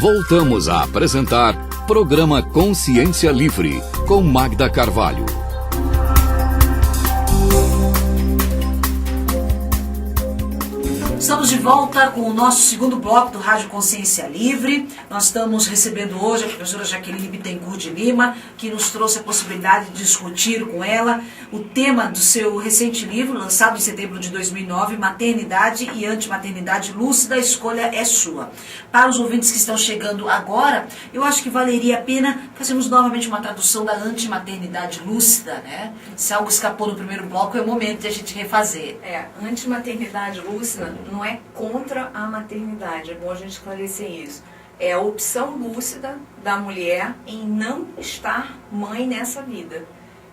Voltamos a apresentar Programa Consciência Livre, com Magda Carvalho. Estamos de volta com o nosso segundo bloco do Rádio Consciência Livre. Nós estamos recebendo hoje a professora Jaqueline Bittencourt de Lima, que nos trouxe a possibilidade de discutir com ela o tema do seu recente livro, lançado em setembro de 2009, Maternidade e Antimaternidade Lúcida, a escolha é sua. Para os ouvintes que estão chegando agora, eu acho que valeria a pena fazermos novamente uma tradução da antimaternidade lúcida, né? Se algo escapou no primeiro bloco, é o momento de a gente refazer. Antimaternidade lúcida não é contra a maternidade, é bom a gente esclarecer isso. É a opção lúcida da mulher em não estar mãe nessa vida.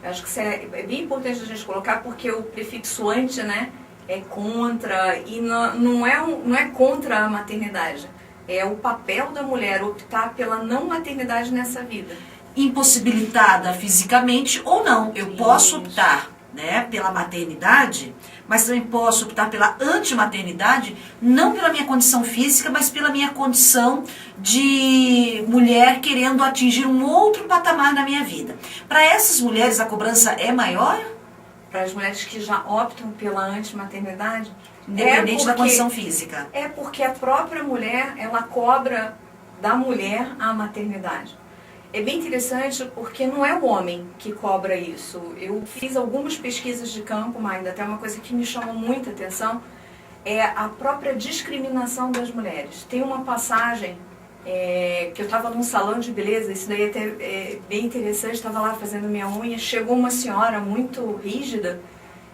Eu acho que isso é bem importante a gente colocar, porque o prefixo anti, né, é contra, e não é contra a maternidade. É o papel da mulher optar pela não maternidade nessa vida. Impossibilitada fisicamente ou não, eu posso optar, né, pela maternidade, mas também posso optar pela antimaternidade, não pela minha condição física, mas pela minha condição de mulher querendo atingir um outro patamar na minha vida. Para essas mulheres a cobrança é maior? Para as mulheres que já optam pela antimaternidade, independente da condição física. É porque a própria mulher, ela cobra da mulher a maternidade. É bem interessante porque não é o homem que cobra isso. Eu fiz algumas pesquisas de campo, mas até uma coisa que me chamou muita atenção é a própria discriminação das mulheres. Tem uma passagem que eu estava num salão de beleza, isso daí até é bem interessante, estava lá fazendo minha unha, chegou uma senhora muito rígida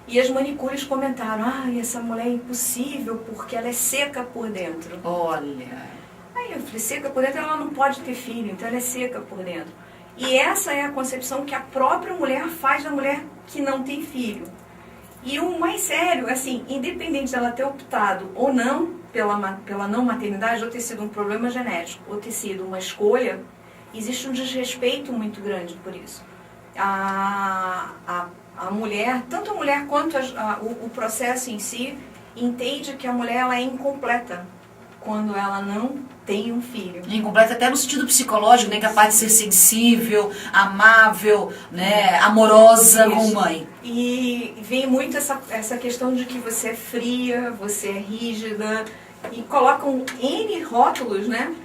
e as manicures comentaram: essa mulher é impossível porque ela é seca por dentro. Olha... Aí eu falei, seca por dentro, ela não pode ter filho, então ela é seca por dentro. E essa é a concepção que a própria mulher faz da mulher que não tem filho. E o mais sério, assim, independente dela ter optado ou não pela não maternidade, ou ter sido um problema genético, ou ter sido uma escolha, existe um desrespeito muito grande por isso. A mulher, tanto a mulher quanto o processo em si, entende que a mulher ela é incompleta quando ela não tem um filho. Incompleta até no sentido psicológico, né? Capaz de ser sensível, amável, né? Amorosa como mãe. E vem muito essa questão de que você é fria, você é rígida, e colocam N rótulos, né,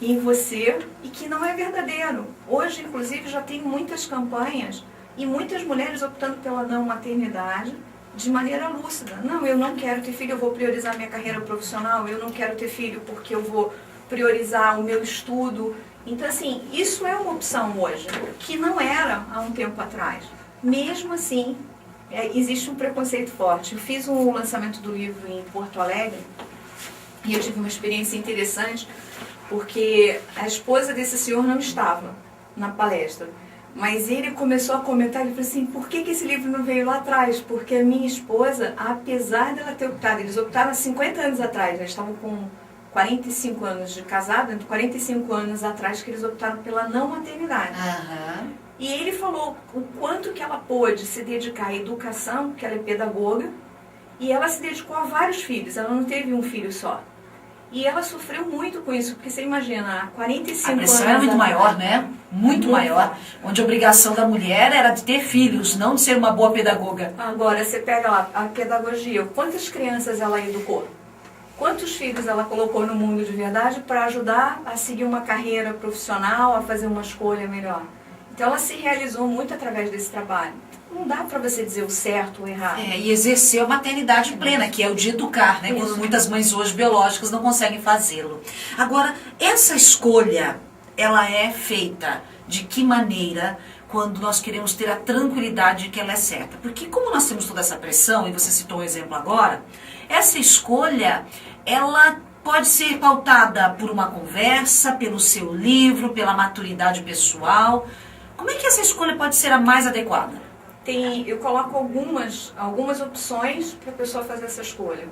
em você, e que não é verdadeiro. Hoje, inclusive, já tem muitas campanhas e muitas mulheres optando pela não maternidade, de maneira lúcida. Não, eu não quero ter filho, eu vou priorizar minha carreira profissional, eu não quero ter filho porque eu vou priorizar o meu estudo. Então, assim, isso é uma opção hoje, que não era há um tempo atrás. Mesmo assim, existe um preconceito forte. Eu fiz um lançamento do livro em Porto Alegre e eu tive uma experiência interessante, porque a esposa desse senhor não estava na palestra. Mas ele começou a comentar, ele falou assim, por que esse livro não veio lá atrás? Porque a minha esposa, apesar dela ter optado, eles optaram há 50 anos atrás, eles estavam com 45 anos de casado, 45 anos atrás que eles optaram pela não maternidade. Uhum. E ele falou o quanto que ela pôde se dedicar à educação, que ela é pedagoga, e ela se dedicou a vários filhos, ela não teve um filho só. E ela sofreu muito com isso, porque você imagina, há 45 anos... A pressão era muito maior, né? Muito maior. Onde a obrigação da mulher era de ter filhos, não de ser uma boa pedagoga. Agora, você pega lá a pedagogia, quantas crianças ela educou? Quantos filhos ela colocou no mundo de verdade para ajudar a seguir uma carreira profissional, a fazer uma escolha melhor? Então ela se realizou muito através desse trabalho. Não dá para você dizer o certo ou o errado. E exercer a maternidade plena, que é o de educar, né? Quando muitas mães hoje biológicas não conseguem fazê-lo. Agora, essa escolha, ela é feita de que maneira quando nós queremos ter a tranquilidade de que ela é certa? Porque como nós temos toda essa pressão, e você citou um exemplo agora, essa escolha, ela pode ser pautada por uma conversa, pelo seu livro, pela maturidade pessoal. Como é que essa escolha pode ser a mais adequada? Eu coloco algumas opções para a pessoa fazer essa escolha.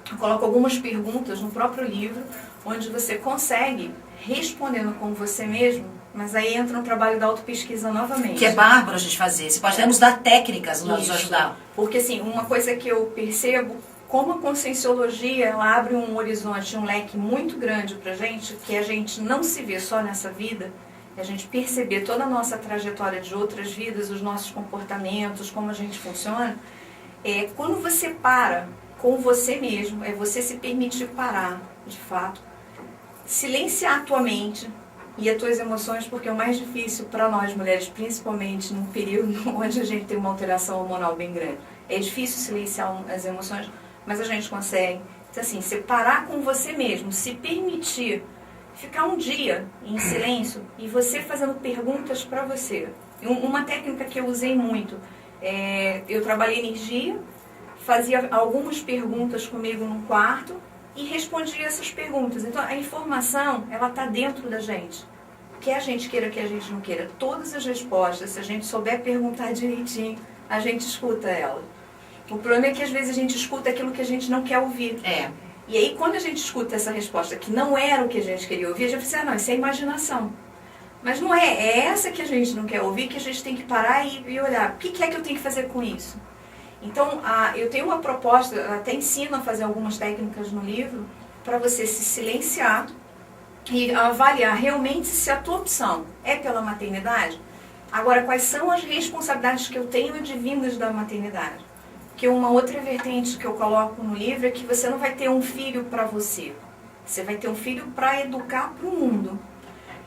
Eu coloco algumas perguntas no próprio livro, onde você consegue, respondendo com você mesmo, mas aí entra no trabalho da autopesquisa novamente. Que é bárbaro a gente fazer. Você pode até nos dar técnicas, nos ajudar. Porque assim, uma coisa que eu percebo como a conscienciologia, ela abre um horizonte, um leque muito grande pra gente, que a gente não se vê só nessa vida, a gente perceber toda a nossa trajetória de outras vidas, os nossos comportamentos, como a gente funciona, quando você para com você mesmo, é você se permitir parar, de fato, silenciar a tua mente e as tuas emoções, porque é o mais difícil para nós mulheres, principalmente num período onde a gente tem uma alteração hormonal bem grande. É difícil silenciar as emoções, mas a gente consegue. Então, assim, separar com você mesmo, se permitir ficar um dia em silêncio e você fazendo perguntas para você. Uma técnica que eu usei muito, eu trabalhei energia, fazia algumas perguntas comigo no quarto e respondia essas perguntas. Então, a informação, ela está dentro da gente. Quer a gente queira, quer a gente não queira. Todas as respostas, se a gente souber perguntar direitinho, a gente escuta ela. O problema é que às vezes a gente escuta aquilo que a gente não quer ouvir. E aí, quando a gente escuta essa resposta que não era o que a gente queria ouvir, a gente pensa, não, isso é imaginação. Mas não é. É essa que a gente não quer ouvir, que a gente tem que parar e olhar. O que é que eu tenho que fazer com isso? Então, eu tenho uma proposta, até ensino a fazer algumas técnicas no livro, para você se silenciar e avaliar realmente se a tua opção é pela maternidade. Agora, quais são as responsabilidades que eu tenho advindas da maternidade? Que uma outra vertente que eu coloco no livro é que você não vai ter um filho para você. Você vai ter um filho para educar para o mundo.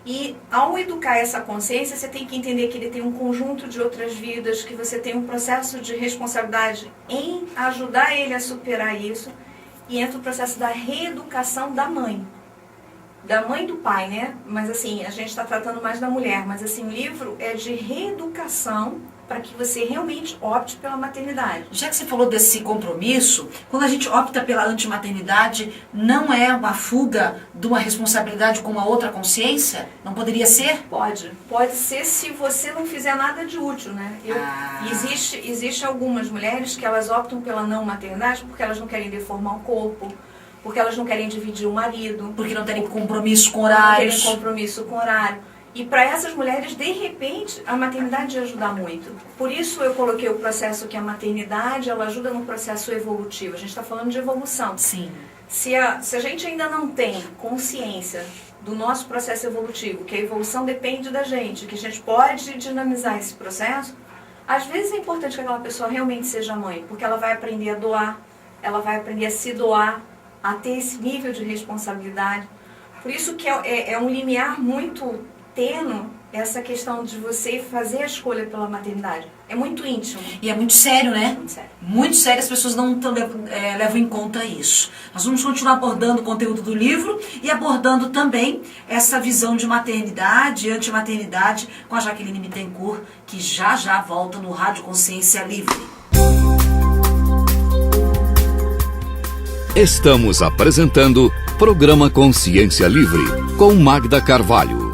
E ao educar essa consciência, você tem que entender que ele tem um conjunto de outras vidas, que você tem um processo de responsabilidade em ajudar ele a superar isso. E entra o processo da reeducação da mãe. Da mãe e do pai, né? Mas assim, a gente está tratando mais da mulher. Mas assim, o livro é de reeducação para que você realmente opte pela maternidade. Já que você falou desse compromisso, quando a gente opta pela antimaternidade, não é uma fuga de uma responsabilidade com uma outra consciência? Não poderia ser? Pode. Pode ser se você não fizer nada de útil, né? Existe algumas mulheres que elas optam pela não maternidade porque elas não querem deformar o corpo, porque elas não querem dividir o marido, porque não terem compromisso com horários. Não terem compromisso com horário. E para essas mulheres, de repente, a maternidade ajuda muito. Por isso eu coloquei o processo que a maternidade, ela ajuda no processo evolutivo. A gente está falando de evolução. Sim. Se a gente ainda não tem consciência do nosso processo evolutivo, que a evolução depende da gente, que a gente pode dinamizar esse processo, às vezes é importante que aquela pessoa realmente seja mãe, porque ela vai aprender a doar, ela vai aprender a se doar, a ter esse nível de responsabilidade. Por isso que é um limiar muito tênue essa questão de você fazer a escolha pela maternidade. É muito íntimo. E é muito sério, né? Muito sério. Muito sério, as pessoas não levam em conta isso. Nós vamos continuar abordando o conteúdo do livro e abordando também essa visão de maternidade e antimaternidade com a Jaqueline Bittencourt, que já volta no Rádio Consciência Livre. Estamos apresentando Programa Consciência Livre, com Magda Carvalho.